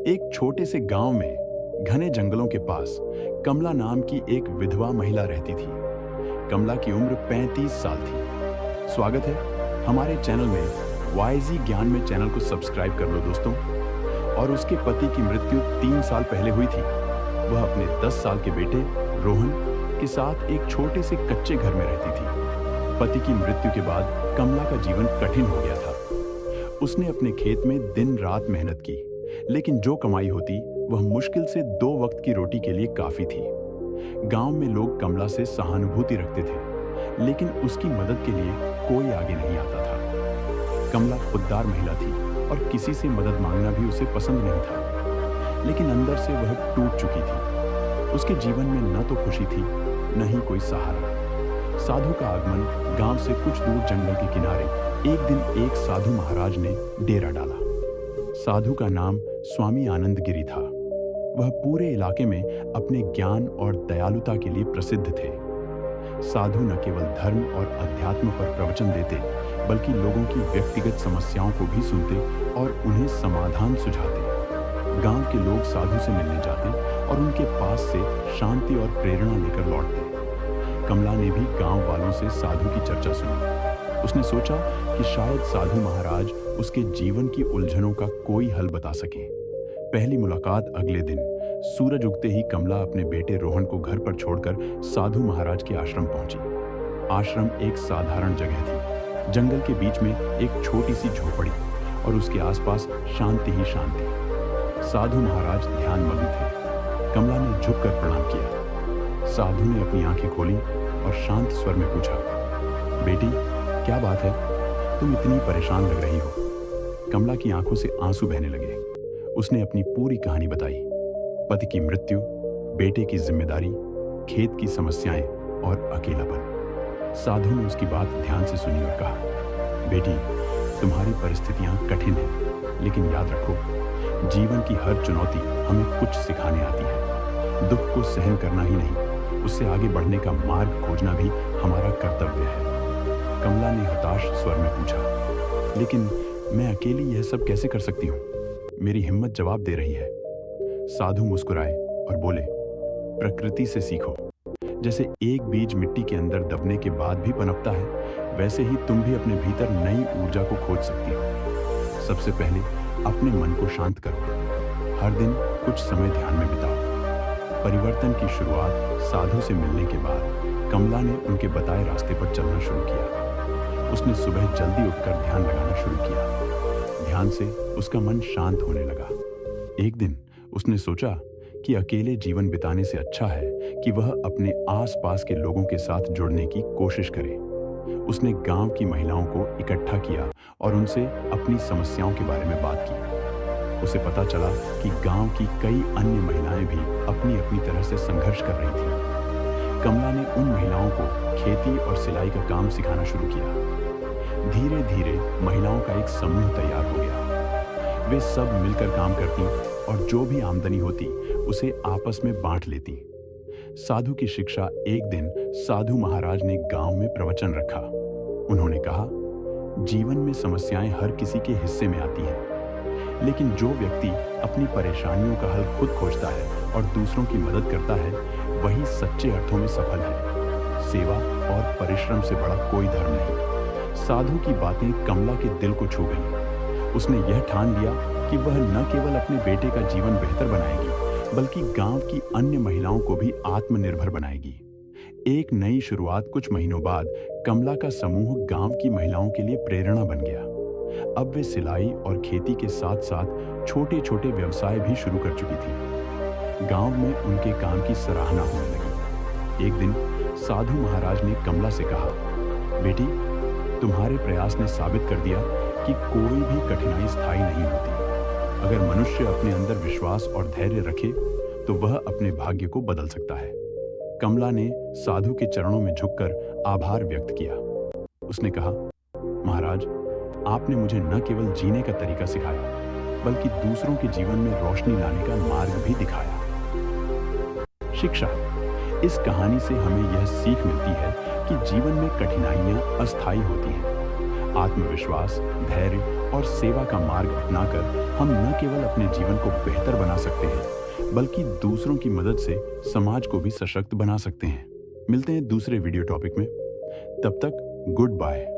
एक छोटे से गांव में घने जंगलों के पास कमला नाम की एक विधवा महिला रहती थी। कमला की उम्र 35 साल थी। स्वागत है हमारे चैनल में। वाईजी ज्ञान में चैनल को सब्सक्राइब कर लो दोस्तों। और उसके पति की मृत्यु 3 साल पहले हुई थी। वह अपने 10 साल के बेटे रोहन के साथ एक छोटे से कच्चे घर में रहती थी। पति की मृत्यु के बाद कमला का जीवन कठिन हो गया था। उसने अपने खेत में दिन रात मेहनत की, लेकिन जो कमाई होती वह मुश्किल से 2 वक्त की रोटी के लिए काफी थी। गांव में लोग कमला से सहानुभूति रखते थे, लेकिन उसकी मदद के लिए कोई आगे नहीं आता था। कमला खुददार महिला थी और किसी से मदद मांगना भी उसे पसंद नहीं था, लेकिन अंदर से वह टूट चुकी थी। उसके जीवन में न तो खुशी थी, न ही कोई सहारा। साधु का आगमन गांव से कुछ दूर जंगल के किनारे एक दिन एक साधु महाराज ने डेरा डाला। साधु का नाम स्वामी आनंद गिरी था। वह पूरे इलाके में अपने ज्ञान और दयालुता के लिए प्रसिद्ध थे। साधु न केवल धर्म और अध्यात्म पर प्रवचन देते, बल्कि लोगों की व्यक्तिगत समस्याओं को भी सुनते और उन्हें समाधान सुझाते। गांव के लोग साधु से मिलने जाते और उनके पास से शांति और प्रेरणा लेकर लौटते। कमला ने भी गांव वालों से साधु की चर्चा सुनी। उसने सोचा कि शायद साधु महाराज उसके जीवन की उलझनों का कोई हल बता सके। पहली मुलाकात अगले दिन सूरज उगते ही कमला अपने बेटे रोहन को घर पर छोड़कर साधु महाराज के आश्रम पहुंची। आश्रम एक साधारण जगह थी। जंगल के बीच में एक छोटी सी झोपड़ी और उसके आसपास शांति ही शांति। साधु महाराज ध्यानमग्न थे। कमला ने झुककर प्रणाम किया। साधु ने अपनी आंखें खोली और शांत स्वर में पूछा, बेटी क्या बात है, तुम इतनी परेशान लग रही हो। कमला की आंखों से आंसू बहने लगे। उसने अपनी पूरी कहानी बताई। पति की मृत्यु, बेटे की जिम्मेदारी, खेत की समस्याएं और अकेलापन। साधु ने उसकी बात ध्यान से सुनी और कहा, बेटी तुम्हारी परिस्थितियां कठिन हैं, लेकिन याद रखो जीवन की हर चुनौती हमें कुछ सिखाने आती है। दुख को सहन करना ही नहीं, उससे आगे बढ़ने का मार्ग खोजना भी हमारा कर्तव्य है। कमला ने हताश स्वर में पूछा, लेकिन मैं अकेली यह सब कैसे कर सकती हूँ? मेरी हिम्मत जवाब दे रही है। साधु मुस्कुराए और बोले, प्रकृति से सीखो। जैसे एक बीज मिट्टी के अंदर दबने के बाद भी पनपता है, वैसे ही तुम भी अपने भीतर नई ऊर्जा को खोज सकती हो। सबसे पहले अपने मन को शांत करो। हर दिन कुछ समय ध्यान में बिताओ। परिवर्तन की शुरुआत साधु से मिलने के बाद कमला ने उनके बताए रास्ते पर चलना शुरू किया। उसने सुबह जल्दी उठकर ध्यान लगाना शुरू किया। ध्यान से उसका मन शांत होने लगा। एक दिन उसने सोचा कि अकेले जीवन बिताने से अच्छा है कि वह अपने आसपास के लोगों के साथ जुड़ने की कोशिश करे। उसने गांव की महिलाओं को इकट्ठा किया और उनसे अपनी समस्याओं के बारे में बात की। उसे पता चला कि गांव की कई अन्य महिलाएं भी अपनी अपनी तरह से संघर्ष कर रही थीं। कमला ने उन महिलाओं को खेती और सिलाई का काम सिखाना शुरू किया। धीरे धीरे महिलाओं का एक समूह तैयार हो गया। वे सब मिलकर काम करती और जो भी आमदनी होती उसे आपस में बांट लेती। साधु की शिक्षा एक दिन साधु महाराज ने गांव में प्रवचन रखा। उन्होंने कहा, जीवन में समस्याएं हर किसी के हिस्से में आती हैं, लेकिन जो व्यक्ति अपनी परेशानियों का हल खुद खोजता है और दूसरों की मदद करता है, वही सच्चे अर्थों में सफल है। सेवा और परिश्रम से बड़ा कोई धर्म नहीं। साधु की बातें कमला के दिल को छू गईं। उसने यह ठान लिया कि वह न केवल अपने बेटे का जीवन बेहतर बनाएगी, बल्कि गांव की अन्य महिलाओं को भी आत्मनिर्भर बनाएगी। एक नई शुरुआत कुछ महीनों बाद कमला का समूह गांव की महिलाओं के लिए प्रेरणा बन गया। अब वे सिलाई और खेती के साथ साथ छोटे छोटे व्यवसाय भी शुरू कर चुकी थी। गांव में उनके काम की सराहना होने लगी। एक दिन साधु महाराज ने कमला से कहा, बेटी तुम्हारे प्रयास ने साबित कर दिया कि कोई भी कठिनाई स्थायी नहीं होती। अगर मनुष्य अपने अंदर विश्वास और धैर्य रखे तो वह अपने भाग्य को बदल सकता है। कमला ने साधु के चरणों में झुककर आभार व्यक्त किया। उसने कहा, महाराज आपने मुझे न केवल जीने का तरीका सिखाया, बल्कि दूसरों के जीवन में रोशनी लाने का मार्ग भी दिखाया। शिक्षा। इस कहानी से हमें यह सीख मिलती है कि जीवन में कठिनाइयां अस्थायी होती हैं। आत्मविश्वास, धैर्य और सेवा का मार्ग अपनाकर हम न केवल अपने जीवन को बेहतर बना सकते हैं, बल्कि दूसरों की मदद से समाज को भी सशक्त बना सकते हैं। मिलते हैं दूसरे वीडियो टॉपिक में। तब तक गुड बाय।